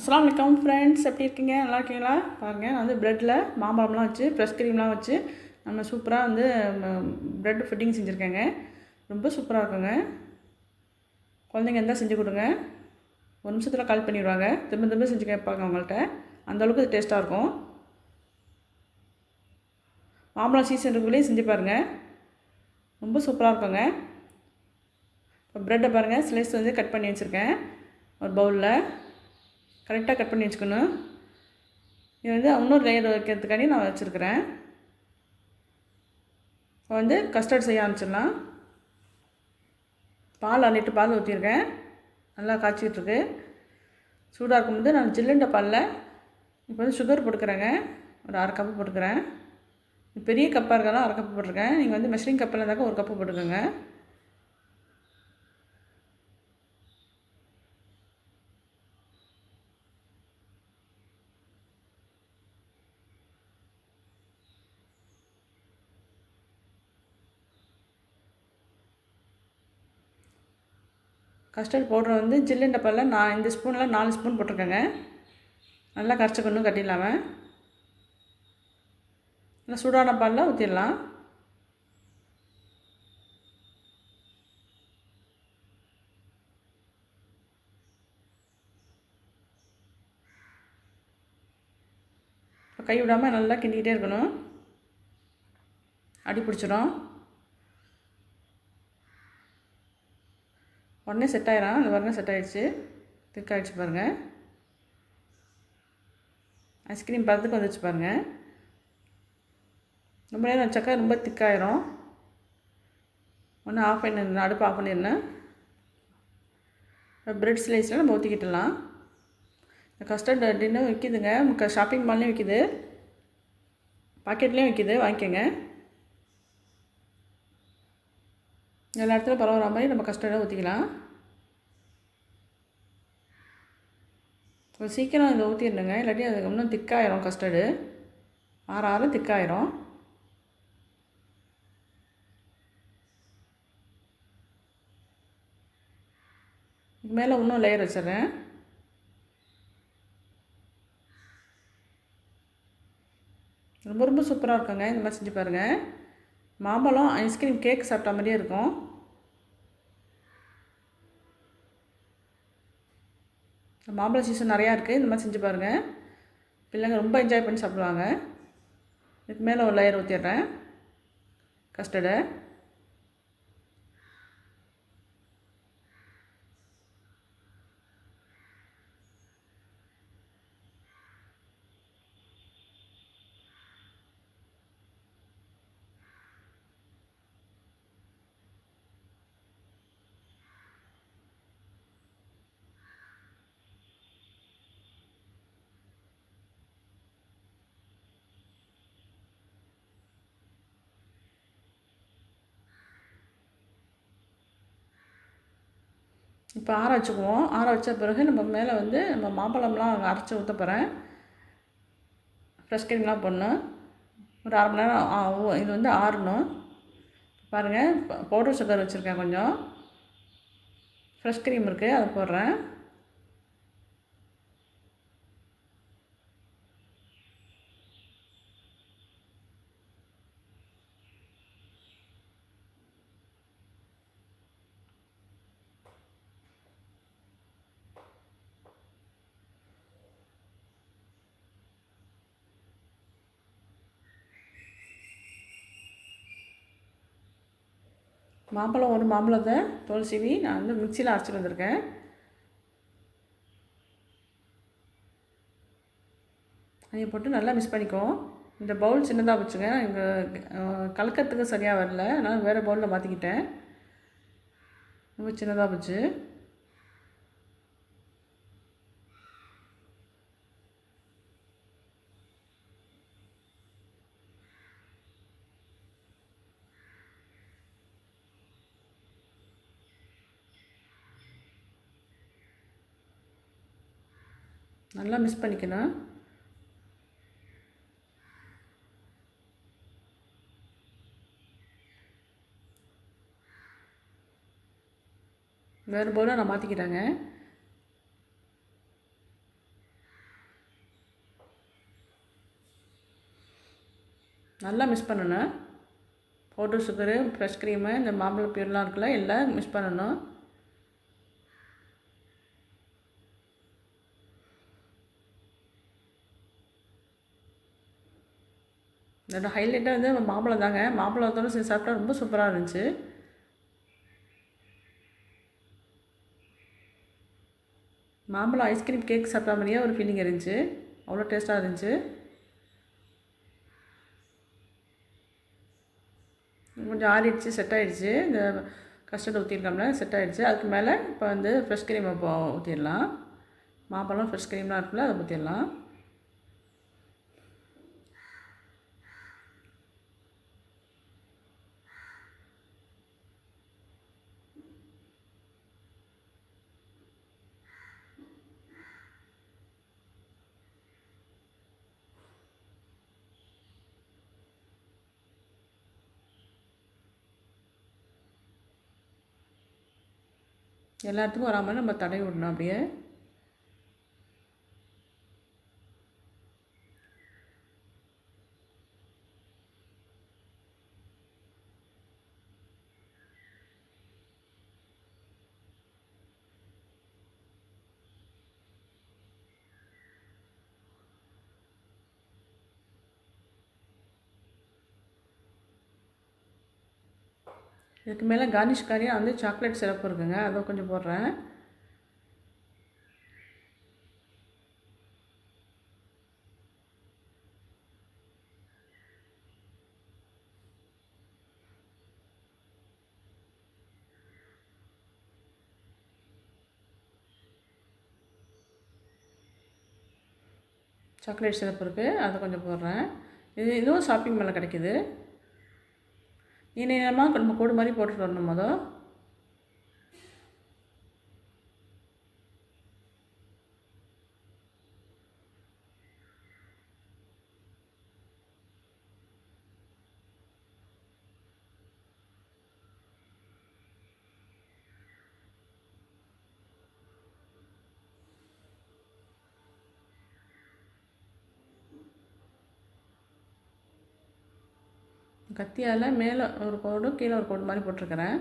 அஸ்ஸலாமு அலைக்கும் ஃப்ரெண்ட்ஸ், எப்படி இருக்கீங்க? நல்லா இருக்கீங்களா? பாருங்கள், நான் வந்து ப்ரெட்டில் மாம்பழம்லாம் வச்சு ஃப்ரெஷ் க்ரீம்லாம் வச்சு நம்ம சூப்பராக வந்து ப்ரெட் ஃபிட்டிங் செஞ்சுருக்கேங்க. ரொம்ப சூப்பராக இருக்குங்க. குழந்தைங்க இருந்தால் செஞ்சு கொடுங்க. ஒரு நிமிஷத்தில் கால் பண்ணிடுவாங்க. திரும்ப திரும்ப செஞ்சு கேட்பாங்க அவங்கள்ட்ட. அந்தளவுக்கு இது டேஸ்ட்டாக இருக்கும். மாம்பழம் சீசன் இருக்குள்ளேயே செஞ்சு பாருங்கள். ரொம்ப சூப்பராக இருக்குங்க. இப்போ ப்ரெட்டை பாருங்கள், ஸ்லைஸ் வந்து கட் பண்ணி வச்சுருக்கேன் ஒரு பவுலில். கரெக்டாக கட் பண்ணி வச்சுக்கணும். இது வந்து இன்னொரு லேயர் வைக்கிறதுக்காண்டி நான் வச்சுருக்கிறேன். இப்போ வந்து கஸ்டர்ட் செய்ய ஆரம்பிச்சிடலாம். பால் 1 லிட்டர் பால் ஊற்றிருக்கேன். நல்லா காய்ச்சிக்கிட்டுருக்கு. சூடாக இருக்கும்போது நான் ஜில்லுண்ட பாலில் இப்போ வந்து சுகர் போட்டுக்கிறேங்க. ஒரு 1/2 கப்பு போட்டுக்கிறேன். பெரிய கப்பாக இருக்காதான் 1/2 கப்பு போட்டிருக்கேன். நீங்கள் வந்து மெஷரிங் கப்பில் இருந்தாக்கா 1 கப்பு போட்டுக்கோங்க. கஸ்டர்ட் பவுடர் வந்து ஜில்லுண்ட பாலில் நான் இந்த ஸ்பூனில் 4 ஸ்பூன் போட்டிருக்கேங்க. நல்லா கரைச்சிக்கணும், கட்டி இல்லாமல். நல்லா சூடான பாலில் ஊற்றிடலாம். இப்போ கை விடாமல் நல்லா கிண்டிக்கிட்டே இருக்கணும். அடி பிடிச்சிடும். உடனே செட் ஆயிடும். அந்த பாருங்கள், செட் ஆகிடுச்சு. திக்காகிடுச்சு பாருங்கள். ஐஸ்கிரீம் பதத்துக்கு வந்துச்சு பாருங்கள். ரொம்ப நேரம் வச்சாக்கா ரொம்ப திக்காயிரும். ஒன்று ஆஃப் பண்ணிடணும், அடுப்பு ஆஃப் பண்ணிடணும். ப்ரெட் ஸ்லைஸில் நம்ம ஊற்றிக்கிட்டலாம். இந்த கஸ்டர்ட் டின்னும் விற்கிதுங்க. ஷாப்பிங் மால்லையும் விற்கிது, பாக்கெட்லேயும் விற்கிது. வாங்கிக்கோங்க. எல்லா இடத்துலையும் பரவுற மாதிரி நம்ம கஸ்டர்டை ஊற்றிக்கலாம். சீக்கிரம் இதை ஊற்றிடணுங்க, இல்லாட்டி அது இன்னும் திக்காயிரும். கஸ்டர்டு ஆற ஆற திக்காயிரும். இது மேலே இன்னும் லேயர் வச்சிடுறேன். ரொம்ப ரொம்ப சூப்பராக இருக்குங்க. இந்த மாதிரி செஞ்சு பாருங்கள். மாம்பழம் ஐஸ்கிரீம் கேக் சாப்பிட்ட மாதிரியே இருக்கும். மாம்பழம் சீசன் நிறையா இருக்குது. இந்த மாதிரி செஞ்சு பாருங்கள். பிள்ளைங்க ரொம்ப என்ஜாய் பண்ணி சாப்பிடுவாங்க. இதுக்கு மேலே ஒரு லேயர் ஊற்றிடுறேன் கஸ்டர்டை. இப்போ ஆற வச்சுக்குவோம். ஆற வச்ச பிறகு நம்ம மேலே வந்து நம்ம மாம்பழம்லாம் அரைச்சி ஊற்ற போகிறேன். ஃப்ரெஷ் க்ரீம்லாம் போடணும். ஒரு 1/2 மணி நேரம் இது வந்து ஆறணும். பாருங்கள், பவுடர் சுகர் வச்சுருக்கேன். கொஞ்சம் ஃப்ரெஷ் க்ரீம் இருக்குது, அதை போடுறேன். மாம்பழம் ஒரு மாம்பழத்தை தோல் சீவி நான் வந்து மிக்சியில் அரைச்சிட்டு வந்திருக்கேன். அதை போட்டு நல்லா மிக்ஸ் பண்ணிக்குவோம். இந்த பவுல் சின்னதாக வச்சுங்க. இங்கே கலக்கிறதுக்கு சரியாக வரல, அதனால் வேறு பவுலில் மாற்றிக்கிட்டேன். ரொம்ப சின்னதாக போச்சு. நல்லா மிக்ஸ் பண்ணிக்கணும். வேறு பவுலாக நான் மாற்றிக்கிட்டேங்க. நல்லா மிக்ஸ் பண்ணணும். பவுடர் சுகரு, ஃப்ரெஷ் க்ரீமு, இந்த மாம்பழ பியூர்லாம் இருக்குல்ல, எல்லாம் மிக்ஸ் பண்ணணும். இதோட ஹைலைட்டாக வந்து மாம்பழம் தாங்க. மாம்பழத்தோடு சேர்த்து சாப்பிட்டா ரொம்ப சூப்பராக இருந்துச்சு. மாம்பழம் ஐஸ்கிரீம் கேக் சாப்பிட்டா மாதிரியே ஒரு ஃபீலிங் இருந்துச்சு. அவ்வளோ டேஸ்ட்டாக இருந்துச்சு. கொஞ்சம் ஆறிடுச்சு, செட் ஆகிடுச்சு. இந்த கஸ்டர்ட் ஊற்றிருக்கோம்ல, செட் ஆகிடுச்சு. அதுக்கு மேலே இப்போ வந்து ஃப்ரெஷ் க்ரீம் இப்போ ஊற்றிடலாம். மாம்பழம் ஃப்ரெஷ் க்ரீம்லாம் இருக்குல்ல, அதை ஊற்றிடலாம். எல்லாத்துக்கும் வராமல் நம்ம தடவி விடணும் அப்படியே. இதுக்கு மேலே கார்னிஷ்காரியாக வந்து சாக்லேட் சிரப்பு இருக்குங்க, அதை கொஞ்சம் போடுறேன். சாக்லேட் சிரப் இருக்குது, அதை கொஞ்சம் போடுறேன். இதுவும் ஷாப்பிங் மேலே கிடைக்கிது. நீளமாக நம்ம கோடு மாதிரி போட்டுட்டு வரணும் மொதல். கத்தியால் மேலே ஒரு கோடு, கீழே ஒரு கோடு மாதிரி போட்டிருக்கிறேன்.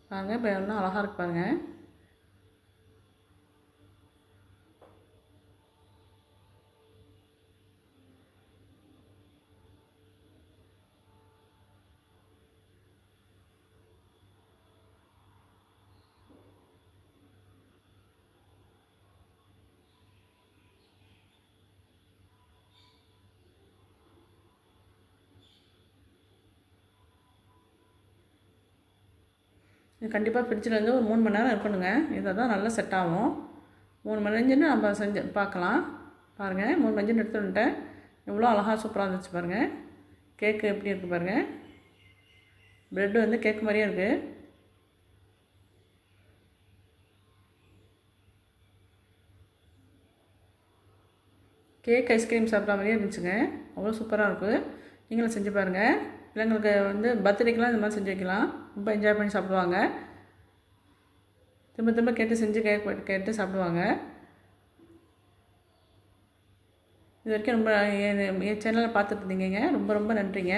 பாருங்கள், இப்போ எவ்வளோ அழகாக இருக்கு பாருங்கள். இது கண்டிப்பாக ஃப்ரிட்ஜில் வந்து ஒரு 3 மணி நேரம் இருக்கணுங்க. இதை தான் நல்லா செட் ஆகும். 3 மணி நேரம்னு நம்ம செஞ்சு பார்க்கலாம். பாருங்கள், 3 மணி நேரம் எடுத்து வந்துட்டேன். எவ்வளோ அழகாக சூப்பராக இருந்துச்சு பாருங்கள். கேக்கு எப்படி இருக்குது பாருங்கள். ப்ரெட்டு வந்து கேக்கு மாதிரியே இருக்குது. கேக் ஐஸ்கிரீம் சாப்பிட்ற மாதிரியே இருந்துச்சுங்க. அவ்வளோ சூப்பராக இருக்குது. நீங்களும் செஞ்சு பாருங்கள். பிள்ளைங்களுக்கு வந்து பர்த்டேக்கெலாம் இந்த மாதிரி செஞ்சு வைக்கலாம். ரொம்ப என்ஜாய் பண்ணி சாப்பிடுவாங்க. திரும்ப திரும்ப கேட்டு செஞ்சு கேட்டு சாப்பிடுவாங்க. இது வரைக்கும் ரொம்ப என் சேனலை பார்த்துட்டு இருந்தீங்க. ரொம்ப ரொம்ப நன்றிங்க.